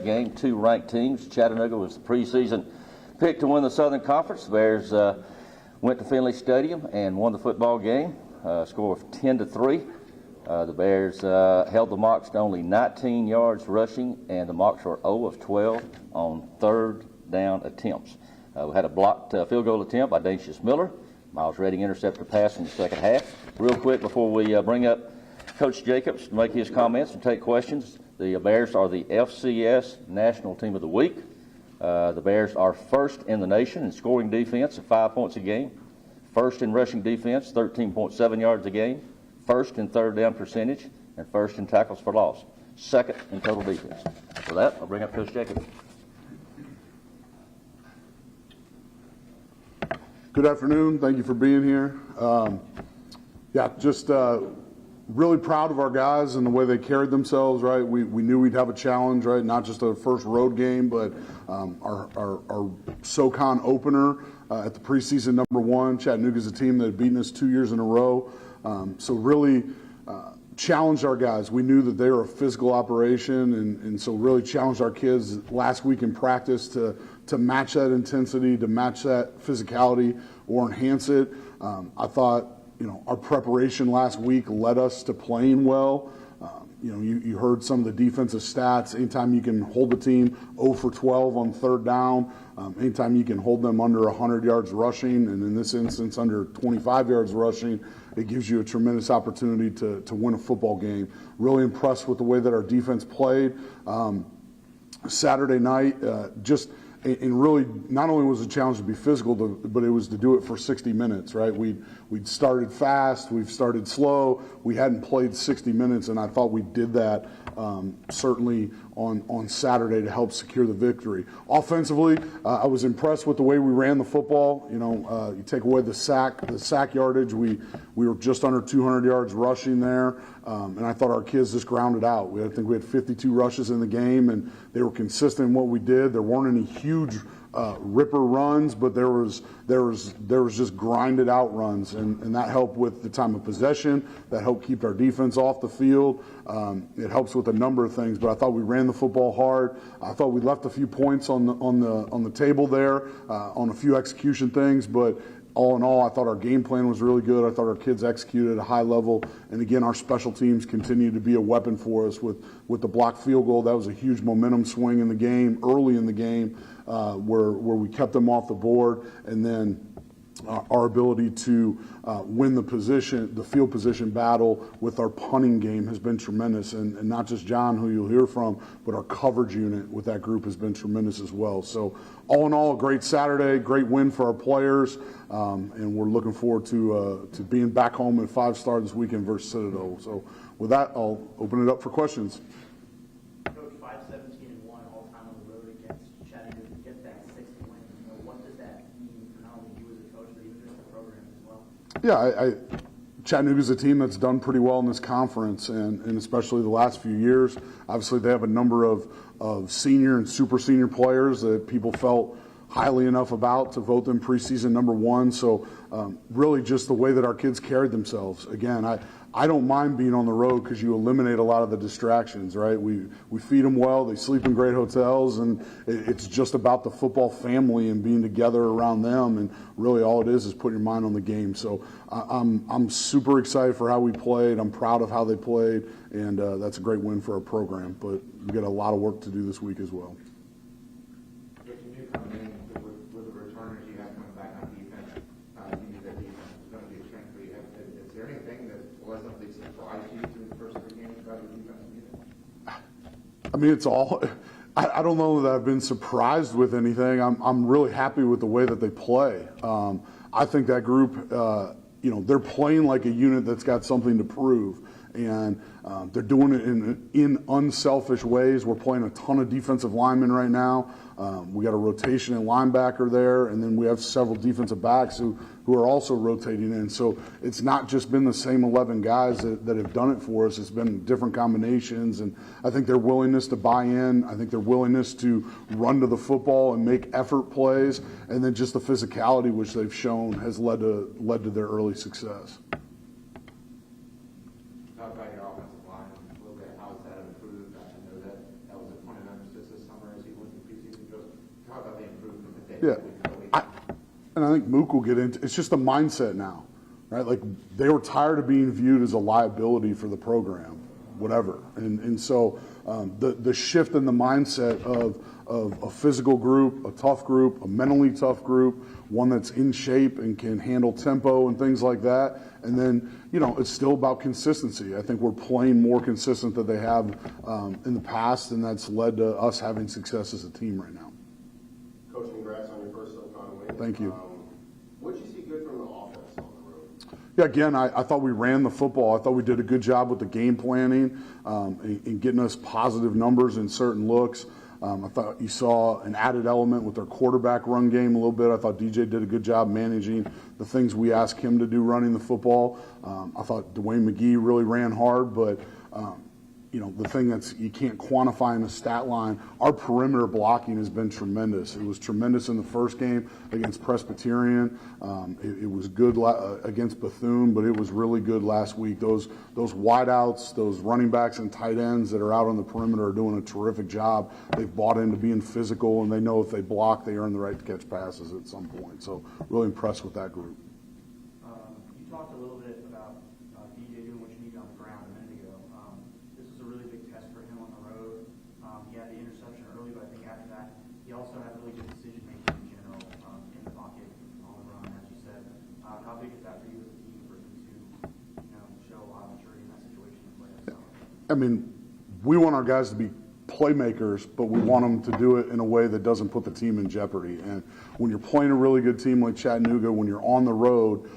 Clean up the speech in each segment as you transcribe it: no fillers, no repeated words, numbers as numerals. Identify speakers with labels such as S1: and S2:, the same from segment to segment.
S1: that game. Two ranked teams. Chattanooga was the preseason pick to win the Southern Conference. The Bears went to Finley Stadium and won the football game, score of 10-3. The Bears held the Mocs to only 19 yards rushing, and the Mocs were 0 of 12 on third down attempts. We had a blocked field goal attempt by Dacius Miller. Miles Redding intercepted a pass in the second half. Real quick before we bring up Coach Jacobs to make his comments and take questions, the Bears are the FCS National Team of the Week. The Bears are first in the nation in scoring defense at 5 points a game, first in rushing defense, 13.7 yards a game, first in third down percentage, and first in tackles for loss, second in total defense. For that, I'll bring up Coach Jacobs.
S2: Good afternoon. Thank you for being here. Just really proud of our guys and the way they carried themselves, right? We knew we'd have a challenge, right? Not just a first road game, but our SoCon opener at the preseason #1. Chattanooga's a team that had beaten us 2 years in a row. So really challenged our guys. We knew that they were a physical operation, and so really challenged our kids last week in practice to match that intensity, to match that physicality or enhance it. I thought, our preparation last week led us to playing well. You heard some of the defensive stats. Anytime you can hold the team 0 for 12 on third down, anytime you can hold them under 100 yards rushing, and in this instance under 25 yards rushing, it gives you a tremendous opportunity to win a football game. Really impressed with the way that our defense played. Saturday night, and really, not only was it a challenge to be physical, but it was to do it for 60 minutes, right? We'd started fast, we've started slow, we hadn't played 60 minutes, and I thought we did that certainly on Saturday to help secure the victory. Offensively, I was impressed with the way we ran the football. You take away the sack yardage, we were just under 200 yards rushing there, and I thought our kids just grounded out. I think we had 52 rushes in the game, and they were consistent in what we did. There weren't any huge ripper runs, but there was just grinded out runs, and that helped with the time of possession. That helped keep our defense off the field. It helps with a number of things, but I thought we ran the football hard. I thought we left a few points on the table there on a few execution things, but all in all, I thought our game plan was really good. I thought our kids executed at a high level. And again, our special teams continue to be a weapon for us with the blocked field goal. That was a huge momentum swing in the game, early in the game, where we kept them off the board. And then our ability to win the field position battle with our punting game has been tremendous. And not just John, who you'll hear from, but our coverage unit with that group has been tremendous as well. So all in all, a great Saturday, great win for our players. And we're looking forward to being back home at 5-star this weekend versus Citadel. So with that, I'll open it up for questions.
S3: Coach, 5-17-1 all time on the road against Chattanooga to get that 6th win. What does that mean for not only you as a coach, but even just the program as well?
S2: Yeah, Chattanooga's a team that's done pretty well in this conference, and especially the last few years. Obviously, they have a number of senior and super senior players that people felt highly enough about to vote them preseason #1. So really just the way that our kids carried themselves. Again, I don't mind being on the road because you eliminate a lot of the distractions, right? We feed them well, they sleep in great hotels, and it's just about the football family and being together around them, and really all it is putting your mind on the game. So I'm super excited for how we played. I'm proud of how they played, and that's a great win for our program. But we got a lot of work to do this week as well. I mean, it's all. I don't know that I've been surprised with anything. I'm really happy with the way that they play. I think that group, they're playing like a unit that's got something to prove, and they're doing it in unselfish ways. We're playing a ton of defensive linemen right now. We got a rotation in linebacker there, and then we have several defensive backs who are also rotating in. So it's not just been the same 11 guys that have done it for us. It's been different combinations, and I think their willingness to buy in, I think their willingness to run to the football and make effort plays, and then just the physicality which they've shown has led to their early success.
S4: Talk about your offensive line a little bit. How has that improved? I know that was a point of emphasis this summer.
S2: Yeah. And I think Mook will get into it's just a mindset now, right? Like they were tired of being viewed as a liability for the program, whatever. And so the shift in the mindset of a physical group, a tough group, a mentally tough group, one that's in shape and can handle tempo and things like that. And then, it's still about consistency. I think we're playing more consistent than they have in the past, and that's led to us having success as a team right now.
S4: Coach, congrats on your first SoCon win.
S2: Thank you.
S4: What did you see good from the offense on the road?
S2: Yeah, again, I thought we ran the football. I thought we did a good job with the game planning and getting us positive numbers in certain looks. I thought you saw an added element with their quarterback run game a little bit. I thought DJ did a good job managing the things we asked him to do running the football. I thought Dwayne McGee really ran hard, but the thing that's you can't quantify in the stat line, our perimeter blocking has been tremendous. It was tremendous in the first game against Presbyterian. It was good against Bethune, but it was really good last week. Those wideouts, those running backs and tight ends that are out on the perimeter are doing a terrific job. They've bought into being physical, and they know if they block, they earn the right to catch passes at some point. So really impressed with that group.
S3: You talked a little bit about DJ doing what you need on the ground a minute ago. This is a really big test for him on the road. He had the interception early, but I think after that, he also had really good decision making in general in the pocket, on the run, as you said. How big is that for you as a team for him to show a lot of maturity in that situation and play that solid?
S2: I mean, we want our guys to be playmakers, but we want them to do it in a way that doesn't put the team in jeopardy. And when you're playing a really good team like Chattanooga, when you're on the road,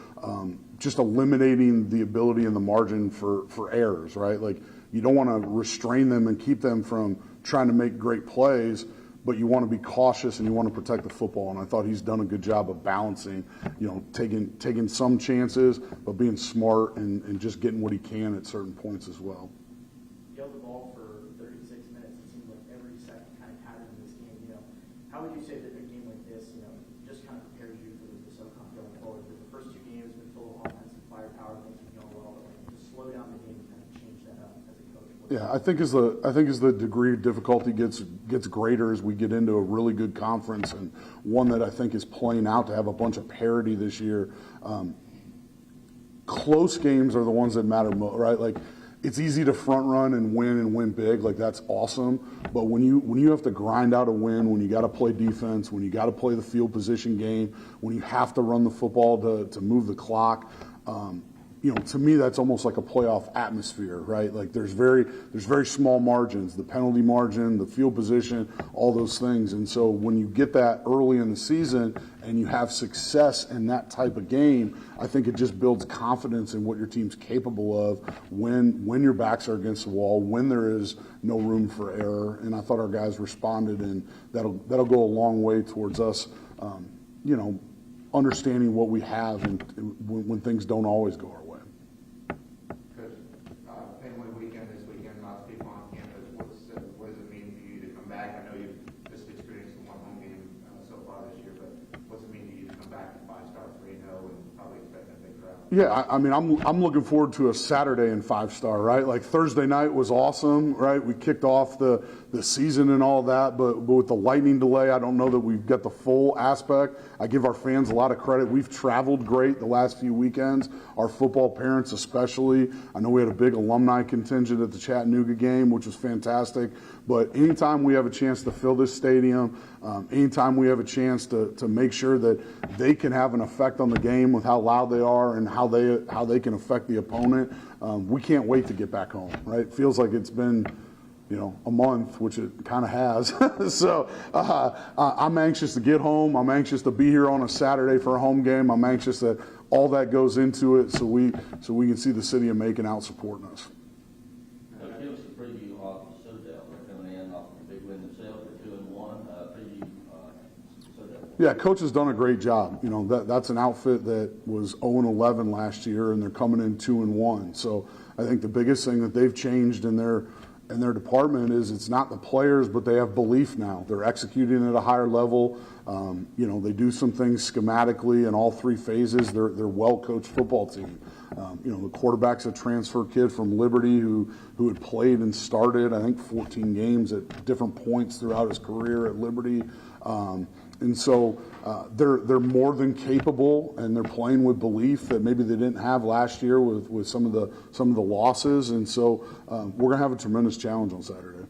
S2: just eliminating the ability and the margin for errors, right? Like you don't want to restrain them and keep them from trying to make great plays, but you want to be cautious and you want to protect the football. And I thought he's done a good job of balancing, taking some chances, but being smart and just getting what he can at certain points as well.
S3: You held the ball for 36 minutes. It seemed like every second kind of counted in this game. How would you say that a game like this, just kind of prepares you for the SoCon going forward? Because the first two games have been full of offensive firepower, things have gone well, but just slow down the game and kind of change that up as a coach.
S2: Yeah, I think as the degree of difficulty gets greater as we get into a really good conference and one that I think is playing out to have a bunch of parity this year. Close games are the ones that matter most, right? Like it's easy to front run and win big, like that's awesome. But when you have to grind out a win, when you got to play defense, when you got to play the field position game, when you have to run the football to move the clock. To me, that's almost like a playoff atmosphere, right? Like there's very small margins, the penalty margin, the field position, all those things. And so when you get that early in the season and you have success in that type of game, I think it just builds confidence in what your team's capable of when your backs are against the wall, when there is no room for error. And I thought our guys responded, and that'll go a long way towards us, understanding what we have and when things don't always go our way.
S5: Family weekend this weekend, lots of people on campus. What does it mean for you to come back? I know you've just experienced one home game so far this year, but what's it mean to you to come back to 5-star 3-0 and probably expecting a big crowd?
S2: Yeah, I mean, I'm looking forward to a Saturday in 5-star, right? Like Thursday night was awesome, right? We kicked off the season and all that, but with the lightning delay, I don't know that we've got the full aspect. I give our fans a lot of credit. We've traveled great the last few weekends, our football parents especially. I know we had a big alumni contingent at the Chattanooga game, which was fantastic. But anytime we have a chance to fill this stadium, anytime we have a chance to make sure that they can have an effect on the game with how loud they are and how they can affect the opponent, we can't wait to get back home, right? It feels like it's been a month, which it kind of has. So I'm anxious to get home. I'm anxious to be here on a Saturday for a home game. I'm anxious that all that goes into it so we can see the city of Macon out supporting us.
S1: Give us a preview of Citadel. They're coming in off a big win themselves. They're 2-1. Preview Citadel.
S2: Yeah, coach has done a great job. That's an outfit that was 0-11 last year, and they're coming in 2-1. So I think the biggest thing that they've changed in their department is it's not the players, but they have belief now. They're executing at a higher level. They do some things schematically in all three phases. They're a well-coached football team. The quarterback's a transfer kid from Liberty who had played and started, I think, 14 games at different points throughout his career at Liberty. And so they're more than capable, and they're playing with belief that maybe they didn't have last year with some of the losses. And so we're going to have a tremendous challenge on Saturday.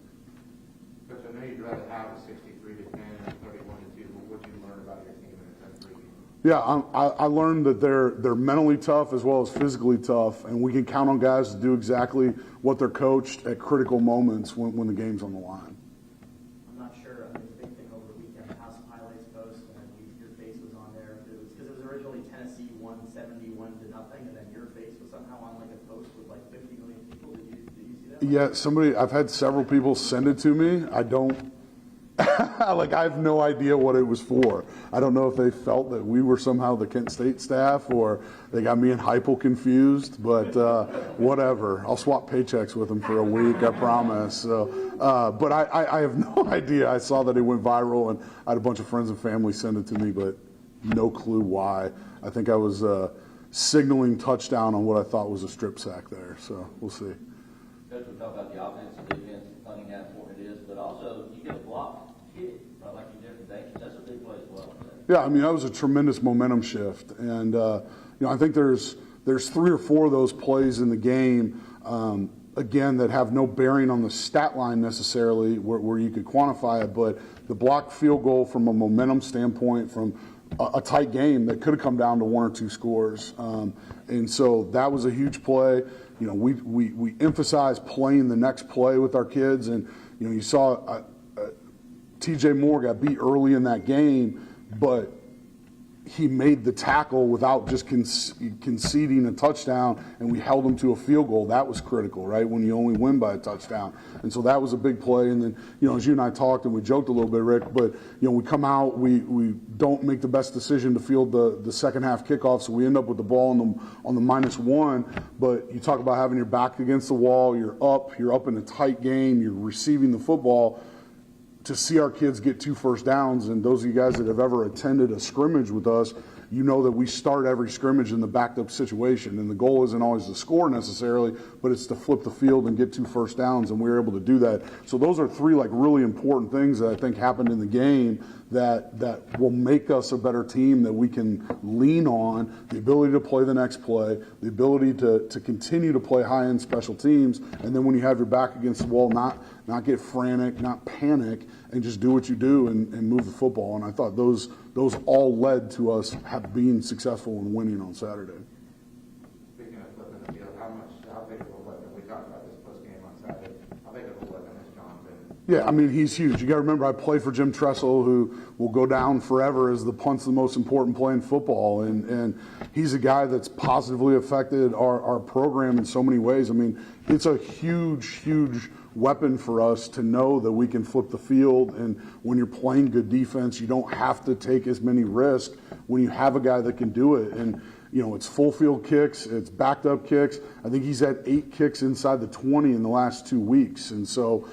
S5: Coach, I know you'd rather have a 63-10 and 31-2. What did you learn about your team in a 10-3 game?
S2: Yeah, I learned that they're mentally tough as well as physically tough, and we can count on guys to do exactly what they're coached at critical moments when the game's on the line.
S3: I'm not sure. I mean, the big thing over the weekend, the House of Highlights post, and I believe your face was on there. It was because it was originally Tennessee 171-0, and then your face was somehow on like a post with like 50 million people. Did you see that?
S2: Yeah, I've had several people send it to me. I don't. I have no idea what it was for. I don't know if they felt that we were somehow the Kent State staff or they got me and Heupel confused, but whatever. I'll swap paychecks with them for a week, I promise. So, but I have no idea. I saw that it went viral, and I had a bunch of friends and family send it to me, but no clue why. I think I was signaling touchdown on what I thought was a strip sack there, so we'll see.
S1: Coach, we talk about the offense and defense, funny how important it is, but also you get a block kick, right, like you did for Dankins. That's a big play as well.
S2: Yeah, I mean, that was a tremendous momentum shift. And, I think there's 3 or 4 of those plays in the game, again, that have no bearing on the stat line necessarily where you could quantify it, but the blocked field goal from a momentum standpoint from a tight game that could have come down to 1 or 2 scores. And so that was a huge play. We emphasize playing the next play with our kids. And, you saw TJ Moore got beat early in that game, but he made the tackle without just conceding a touchdown, and we held him to a field goal. That was critical, right, when you only win by a touchdown. And so that was a big play. And then, as you and I talked, and we joked a little bit, Rick, but, we come out, we don't make the best decision to field the second half kickoff, so we end up with the ball on the -1. But you talk about having your back against the wall, you're up in a tight game, you're receiving the football. To see our kids get 2 first downs, and those of you guys that have ever attended a scrimmage with us, you know that we start every scrimmage in the backed up situation, and the goal isn't always to score necessarily, but it's to flip the field and get 2 first downs, and we were able to do that. So those are 3 really important things that I think happened in the game that will make us a better team that we can lean on, the ability to play the next play, the ability to continue to play high-end special teams, and then when you have your back against the wall, not get frantic, not panic, and just do what you do and move the football. And I thought those all led to us being successful and winning on Saturday.
S5: Speaking of flipping the field, how big of a weapon, we talked about this post game on Saturday, how big of a weapon has John been?
S2: Yeah, I mean, he's huge. You got to remember, I played for Jim Tressel, who will go down forever as the punt's the most important play in football. And he's a guy that's positively affected our program in so many ways. I mean, it's a huge weapon for us to know that we can flip the field, and when you're playing good defense, you don't have to take as many risks when you have a guy that can do it. And it's full field kicks, it's backed up kicks. I think he's had 8 kicks inside the 20 in the last 2 weeks. And so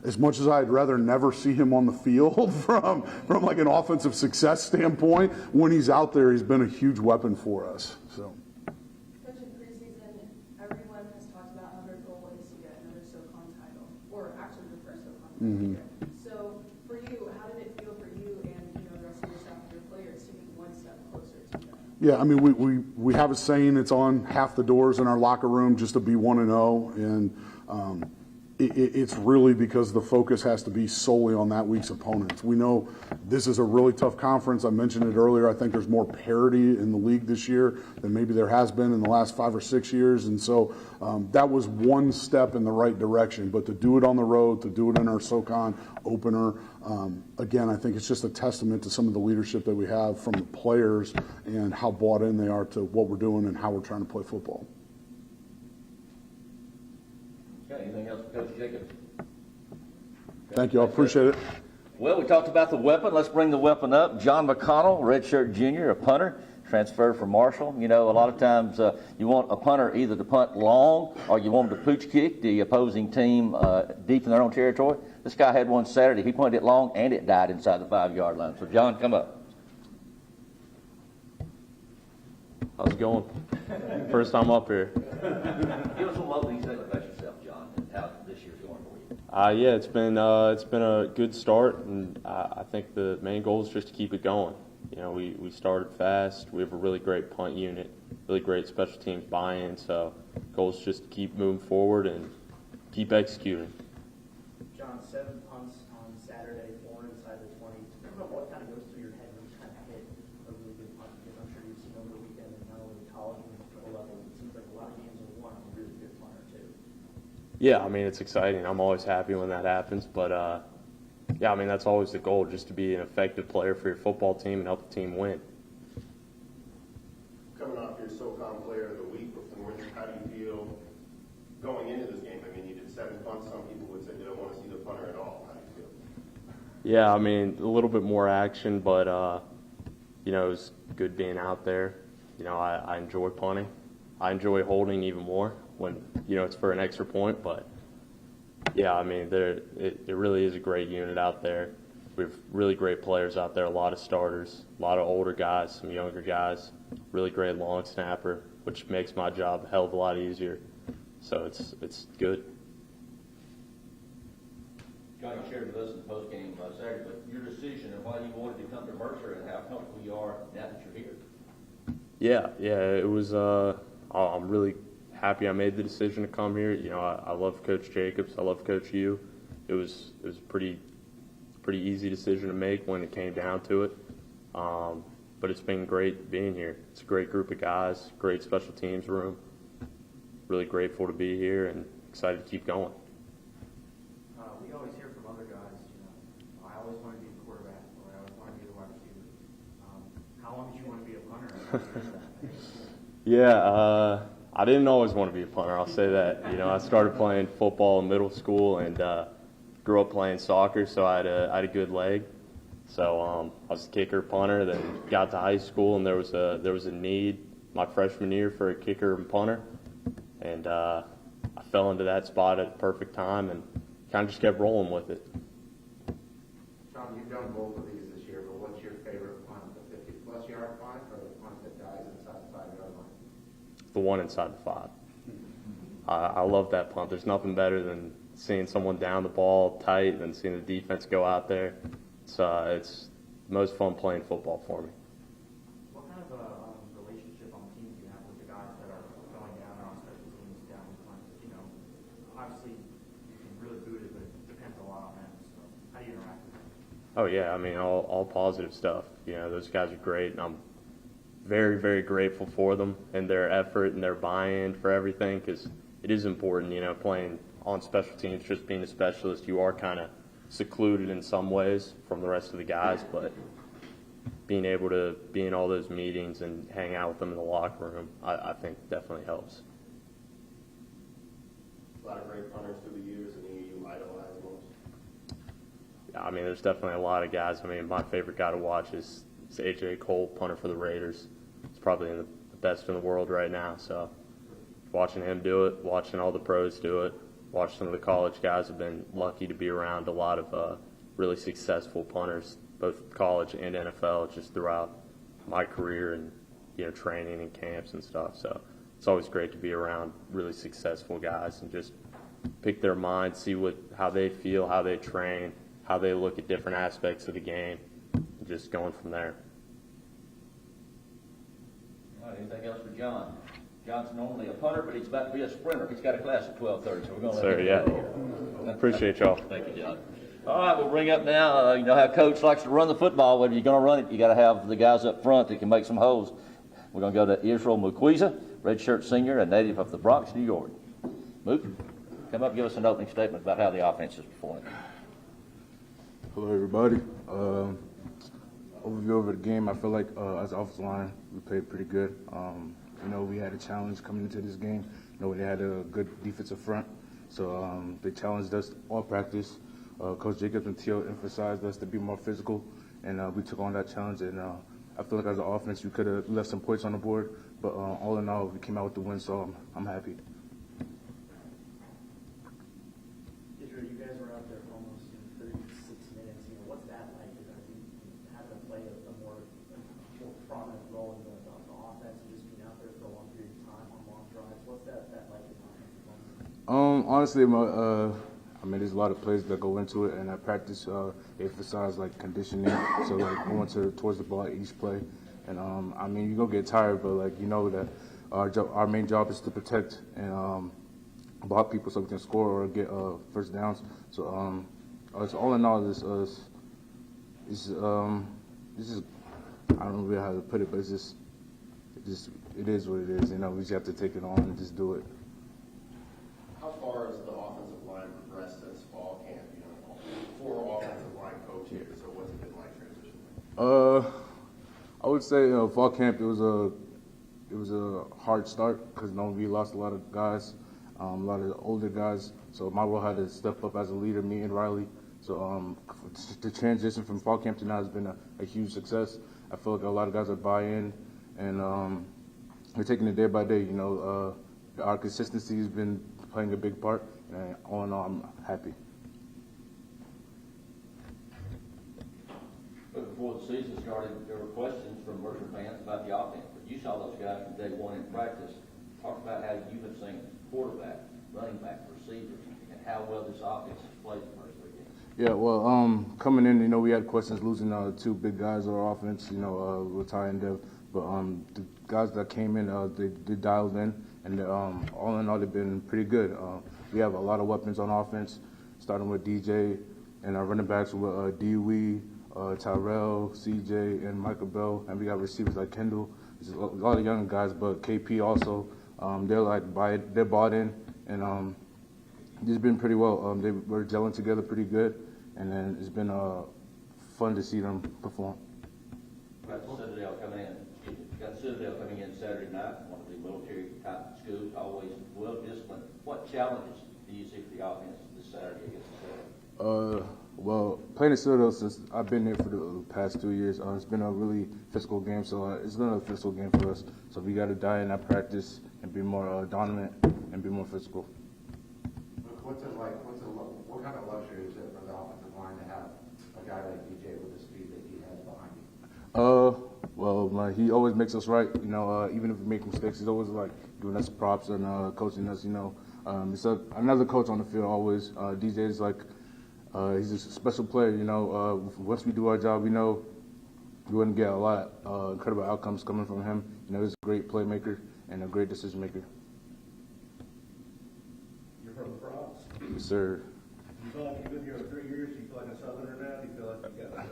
S2: as much as I'd rather never see him on the field from like an offensive success standpoint, when he's out there, he's been a huge weapon for us. So.
S6: Coach, in preseason, everyone has talked about how their goal is to get another SoCon title, or actually the first SoCon title. So for you, how did it feel for you and the rest of your staff and your players to be one step closer to that?
S2: Yeah, I mean, we have a saying, it's on half the doors in our locker room just to be 1-0, and it's really because the focus has to be solely on that week's opponents. We know this is a really tough conference. I mentioned it earlier. I think there's more parity in the league this year than maybe there has been in the last 5 or 6 years. And so that was one step in the right direction. But to do it on the road, to do it in our SoCon opener, again, I think it's just a testament to some of the leadership that we have from the players and how bought in they are to what we're doing and how we're trying to play football.
S1: Okay, anything else for Coach Jacobs?
S2: Thank you. I appreciate it.
S1: Well, we talked about the weapon. Let's bring the weapon up. John McConnell, redshirt junior, a punter, transferred from Marshall. A lot of times you want a punter either to punt long or you want him to pooch kick the opposing team deep in their own territory. This guy had one Saturday. He punted it long and it died inside the 5-yard line. So, John, come up.
S7: How's it going? First time up here.
S1: Give us a little opening statement about yourself, John, and how this year's going for you.
S7: Yeah, it's been a good start, and I think the main goal is just to keep it going. You know, we started fast. We have a really great punt unit, really great special teams buy-in. So, goal is just to keep moving forward and keep executing.
S3: John, 7 punts on Saturday, 4 inside the 20. I don't know what kind of goes through your head when you kind of hit a really good punt, because I'm sure you've seen over the weekend, not only college and pro level, it seems like a lot of games are won on a really good punter too.
S7: Yeah, I mean, it's exciting. I'm always happy when that happens, but yeah, I mean, that's always the goal, just to be an effective player for your football team and help the team win.
S4: Coming off your SoCon Player of the Week performance, how do you feel going into this game? I mean, you did 7 punts. Some people would say they don't want to see the punter at all. How do you feel?
S7: Yeah, I mean, a little bit more action, but, you know, it was good being out there. You know, I enjoy punting. I enjoy holding even more when, you know, it's for an extra point. But, yeah, I mean, it really is a great unit out there. We have really great players out there, a lot of starters, a lot of older guys, some younger guys, really great long snapper, which makes my job a hell of a lot easier. So it's good.
S1: John, you shared with us in the post-game Saturday, but your decision and why you wanted to come to Mercer and how comfortable you are now that you're here.
S7: Yeah, it was. I'm really happy I made the decision to come here. You know, I love Coach Jacobs. I love Coach Yu. It was a pretty easy decision to make when it came down to it. But it's been great being here. It's a great group of guys, great special teams room. Really grateful to be here and excited to keep going.
S3: We always hear from other guys, you know, I always want to be the quarterback, or I always want to be the wide receiver. How long did you want to be a punter?
S7: Yeah, I didn't always want to be a punter, I'll say that. You know, I started playing football in middle school and grew up playing soccer, so I had a good leg. So I was a kicker, punter, then got to high school, and there was a need my freshman year for a kicker and punter. And I fell into that spot at the perfect time and kind of just kept rolling with it.
S5: John, you've done both of these this year, but what's your favorite punt, the 50-plus yard punt or the punt that dies inside the 5-yard line?
S7: The one inside the 5. I love that punt. There's nothing better than seeing someone down the ball tight and seeing the defense go out there. It's the most fun playing football for me.
S3: What kind of a relationship on the team do you have with the guys that are going down there on special teams down in the punt? You know, obviously you can really boot it, but it depends a lot on them. So how do you interact with them?
S7: Oh yeah, I mean all positive stuff. You know, those guys are great, and I'm very, very grateful for them and their effort and their buy-in for everything, because it is important. You know, playing on special teams, just being a specialist, you are kind of secluded in some ways from the rest of the guys, but being able to be in all those meetings and hang out with them in the locker room, I think definitely helps.
S4: A lot of great punters through the years, and you idolize most.
S7: Yeah, I mean, there's definitely a lot of guys. I mean, my favorite guy to watch is A.J. Cole, punter for the Raiders. He's probably the best in the world right now, so watching him do it, watching all the pros do it, watch some of the college guys. Have been lucky to be around a lot of really successful punters, both college and NFL, just throughout my career and, you know, training and camps and stuff. So it's always great to be around really successful guys and just pick their mind, see how they feel, how they train, how they look at different aspects of the game, and just going from there.
S1: All right, anything else for John? John's normally a punter, but he's about to be a sprinter. He's got a class at 12:30, so we're going to let him get out of here.
S7: Appreciate y'all.
S1: Thank you, John. All right, we'll bring up now, you know how Coach likes to run the football. Whether you're going to run it, you got to have the guys up front that can make some holes. We're going to go to Israel Mukwiza, redshirt senior, a native of the Bronx, New York. Mook, come up and give us an opening statement about how the offense is performing.
S8: Hello, everybody. Overview over the game, I feel like as an offensive line, we played pretty good. You know, we had a challenge coming into this game. You know, they had a good defensive front, so they challenged us all practice. Coach Jacobs and T.O. emphasized us to be more physical, and we took on that challenge. And I feel like as an offense, we could have left some points on the board, but all in all, we came out with the win, so I'm happy.
S3: Israel, you guys were out there for almost 36 minutes. You know, what's that like? You're going to be having to play a more prominent role in the offense and just being out
S8: honestly, there's a lot of plays that go into it, and at practice, they emphasize like conditioning, so like going towards the ball each play. And you're gonna get tired, but like that our main job is to protect and block people so we can score or get first downs. So it's all in all, this is I don't know really how to put it, but it is what it is. We just have to take it on and just do it.
S4: How far has the offensive line progressed since fall camp? 4 offensive line coaches, so what's it been like transitioning?
S8: I would say fall camp it was a hard start because we lost a lot of guys, a lot of older guys. So my role had to step up as a leader, me and Riley. So the transition from fall camp to now has been a huge success. I feel like a lot of guys are buy-in, and we're taking it day by day. Our consistency has been playing a big part, and all in all, I'm happy.
S1: But before the season started, there were questions from Mercer fans about the offense. But you saw those guys from day one in practice. Talk about how you have seen quarterback, running back, receivers, and how well this offense has played the first weekend.
S8: Yeah, well, coming in, we had questions losing 2 big guys on our offense, with Ty and Dev. But the guys that came in, they dialed in, and all in all, they've been pretty good. We have a lot of weapons on offense, starting with DJ, and our running backs with Dewey, Tyrell, CJ, and Michael Bell, and we got receivers like Kendall. There's a lot of young guys, but KP also. They're bought in, and it's been pretty well. They were gelling together pretty good, and then it's been fun to see them perform.
S1: Citadel coming in Saturday night, one of the military type schools, always well disciplined. What challenges do you see for the offense this Saturday against the Citadel?
S8: Well, playing at Citadel since I've been here for the past 2 years, it's been a really physical game, so it's been a physical game for us. So we got to dive in that practice and be more dominant and be more physical.
S5: What's it like? What kind of luxury is it for the offensive line to have a guy like DJ with the speed that he has behind you?
S8: Well, he always makes us right. Even if we make mistakes, he's always like giving us props and coaching us. It's another coach on the field always. DJ is like he's a special player. Once we do our job, we know we're going to get a lot of incredible outcomes coming from him. He's a great playmaker and a great decision maker.
S9: You're from the Bronx?
S8: Yes, sir.
S9: You feel like you've been here for 3 years? Do you feel like a Southerner now? Do you feel like you got a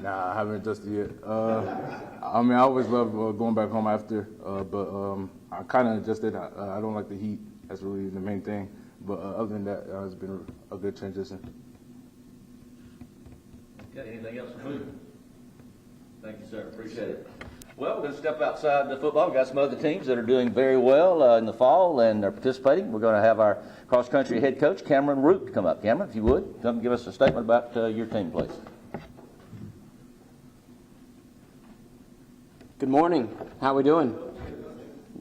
S8: Nah, I haven't adjusted yet. I always love going back home after, but I kind of adjusted. I don't like the heat. That's really the main thing. But other than that, it's been a good transition.
S1: Okay, anything else from you? Thank you, sir. Appreciate it. Well, we're going to step outside the football. We've got some other teams that are doing very well in the fall and are participating. We're going to have our cross-country head coach, Cameron Root, come up. Cameron, if you would, come give us a statement about your team, please.
S10: Good morning. How are we doing?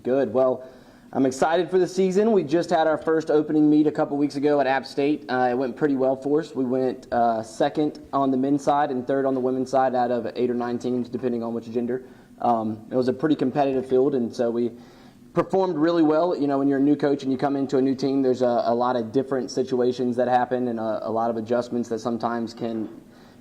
S10: Good. Well, I'm excited for the season. We just had our first opening meet a couple weeks ago at App State. It went pretty well for us. We went second on the men's side and third on the women's side out of 8 or 9 teams, depending on which gender. It was a pretty competitive field, and so we performed really well. When you're a new coach and you come into a new team, there's a lot of different situations that happen and a lot of adjustments that sometimes can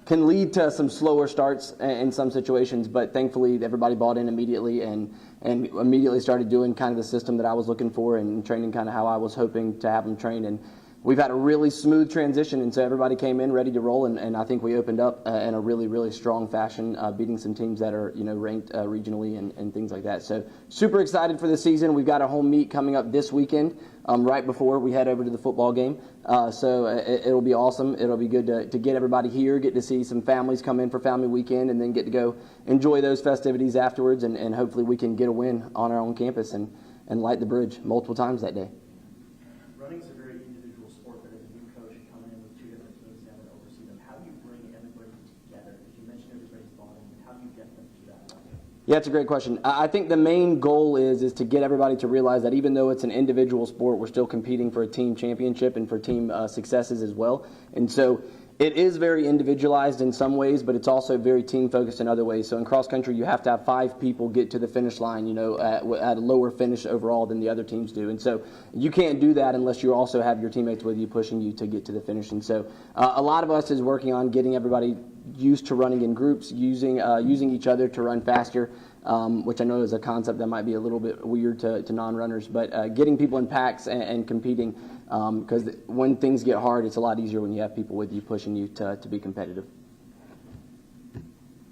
S10: lead to some slower starts in some situations, but thankfully everybody bought in immediately and immediately started doing kind of the system that I was looking for and training kind of how I was hoping to have them train. And we've had a really smooth transition, and so everybody came in ready to roll, and I think we opened up in a really, really strong fashion, beating some teams that are ranked regionally and things like that. So super excited for the season. We've got a home meet coming up this weekend, right before we head over to the football game. So it'll be awesome. It'll be good to get everybody here, get to see some families come in for family weekend, and then get to go enjoy those festivities afterwards, and hopefully we can get a win on our own campus and light the bridge multiple times that day.
S3: Running's a very individual sport, but as a new coach coming in with 2 different teams now that oversee them, how do you bring everybody together? Because you mentioned everybody's bonding, but how do you get them to that level?
S10: Yeah, it's a great question. I think the main goal is to get everybody to realize that even though it's an individual sport, we're still competing for a team championship and for team successes as well. And so it is very individualized in some ways, but it's also very team focused in other ways. So in cross country, you have to have 5 people get to the finish line, at a lower finish overall than the other teams do. And so you can't do that unless you also have your teammates with you pushing you to get to the finish. And so a lot of us is working on getting everybody used to running in groups, using each other to run faster, which I know is a concept that might be a little bit weird to non-runners, but getting people in packs and competing, because when things get hard, it's a lot easier when you have people with you pushing you to be competitive.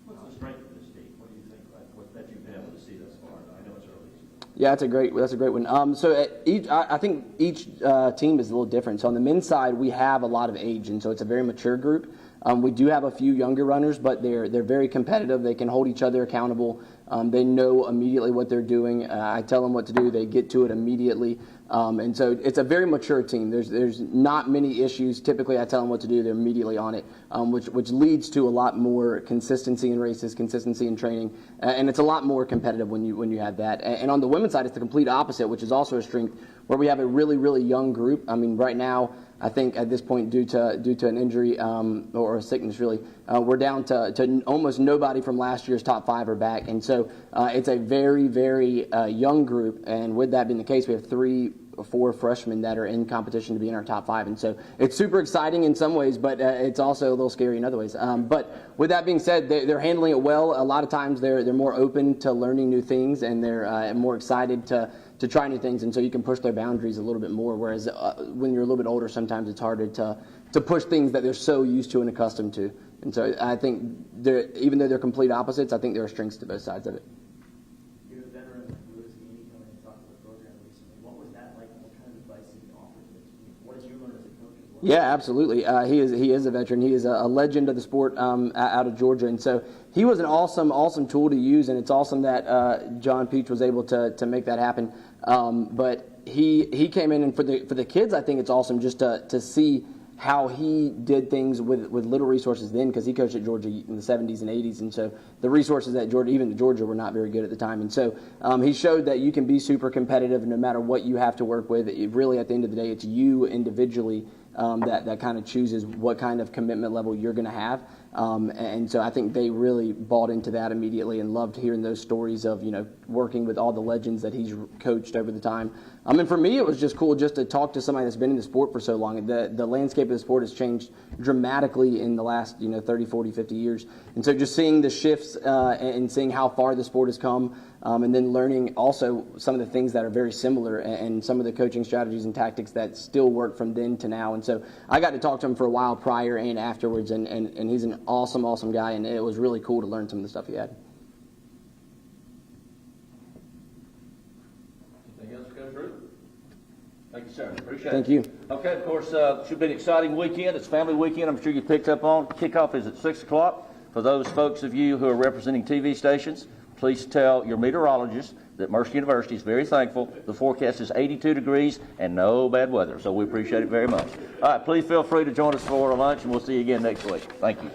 S11: What's the strength of this team? What do you think, what that you've been able to see thus far? I know it's early.
S10: Yeah, that's a great one. So I think each team is a little different. So on the men's side, we have a lot of age, and so it's a very mature group. We do have a few younger runners, but they're very competitive. They can hold each other accountable. They know immediately what they're doing. I tell them what to do. They get to it immediately. And so it's a very mature team. There's not many issues. Typically, I tell them what to do. They're immediately on it, which leads to a lot more consistency in races, consistency in training, and it's a lot more competitive when you have that. And on the women's side, it's the complete opposite, which is also a strength, where we have a really, really young group. I mean, right now, I think at this point, due to an injury or a sickness, really, we're down to almost nobody from last year's top 5 are back, and so it's a very, very young group. And with that being the case, we have 3 or 4 freshmen that are in competition to be in our top 5, and so it's super exciting in some ways, but it's also a little scary in other ways. But with that being said, they're handling it well. A lot of times they're more open to learning new things, and they're more excited to try new things, and so you can push their boundaries a little bit more, whereas when you're a little bit older, sometimes it's harder to push things that they're so used to and accustomed to. And so I think even though they're complete opposites, I think there are strengths to both sides of it.
S11: You have a veteran like Lewis Ganey coming and talking about the program recently. What was that like? What kind of advice did he offer to the team? What did you learn as a coach as well?
S10: Yeah, absolutely. He is a veteran. He is a legend of the sport out of Georgia, and so he was an awesome tool to use, and it's awesome that John Peach was able to make that happen. But he came in, and for the kids, I think it's awesome just to see how he did things with little resources then, because he coached at Georgia in the 70s and 80s, and so the resources at Georgia were not very good at the time. And so he showed that you can be super competitive no matter what you have to work with. Really, at the end of the day, it's you individually that kind of chooses what kind of commitment level you're going to have. And so I think they really bought into that immediately and loved hearing those stories of, working with all the legends that he's coached over the time. And for me, it was just cool just to talk to somebody that's been in the sport for so long. The landscape of the sport has changed dramatically in the last, 30, 40, 50 years. And so just seeing the shifts and seeing how far the sport has come, and then learning also some of the things that are very similar and some of the coaching strategies and tactics that still work from then to now. And so I got to talk to him for a while prior and afterwards, and he's an awesome guy, and it was really cool to learn some of the stuff he had.
S1: Anything else to go through? Thank you, sir. Appreciate it.
S10: Thank you.
S1: Okay, of course, should be an exciting weekend. It's family weekend. I'm sure you picked up on. Kickoff is at 6 o'clock. For those folks of you who are representing TV stations, please tell your meteorologist that Mercer University is very thankful. The forecast is 82 degrees and no bad weather, so we appreciate it very much. All right, please feel free to join us for lunch, and we'll see you again next week. Thank you.